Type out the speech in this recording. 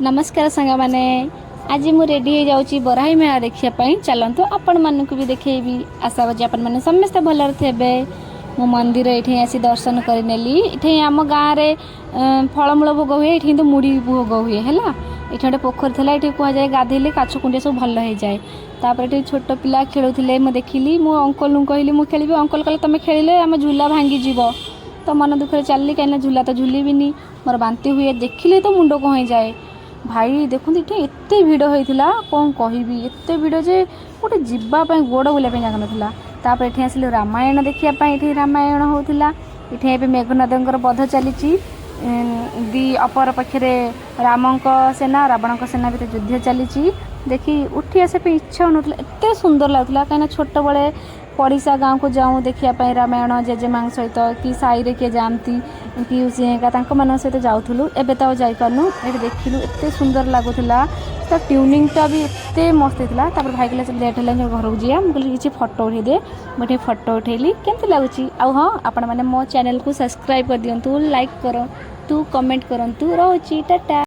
नमस्कार सांग मैंने आज मु रेडी हो जाऊँगी बराही मेला देखापी चलतु आपण मानक भी देखी आशा बजे आपण मैंने समस्ते भलर थे। मो मंदिर ये आसी दर्शन करनेली ये आम गाँव में फलमूल भोग हुए ये तो मुढ़ी भोग हुए है ये गोटे पोखरी थी ये कहुए गाधेले काछ कुंडिया सब भल हो जाए। तापर ये छोट पिला खेलुले मुझे देखिली मो अंकल कहली मुझे खेली अंकल कहले तुम खेलिले आम झूला भांगीज तो मन दुख चलली कहीं झूला तो झूलबी मोर बांती हुए देखिले तो मुंड कह हो जाए। भाई देखते ये एत भिड़ होता कौन कहबी एत भिड़ जे गोटे जावाई गोड़ बुलाप जगह नाला। तापर ये आसिलु रामायण देखापी ये रामायण होता ये मेघनाथ बध चली दी अपर पक्षरे राम सेना रावण सेना भी युद्ध चली देखी उठी आसा इच्छा हो एत सुंदर लगुला कहीं छोट बड़े पड़िशा गाँव को जाऊँ देखापी रामायण जेजेमा सहित कि साई रे किए जाती कि सहित जाऊँ एवं तो जापारनु ये देखिलु एत सुंदर लगुला तो ट्यूनिंगटा भी एत मस्त होता। तापर भाई कहला लेट है घर को जा मुझे किसी फोटो उठे दे मुझे फोटो उठेली केमती लगुच हाँ आपण मैंने मो चैनल को सब्सक्राइब कर दिंतु लाइक करूँ कमेंट करूँ रोची टाटा।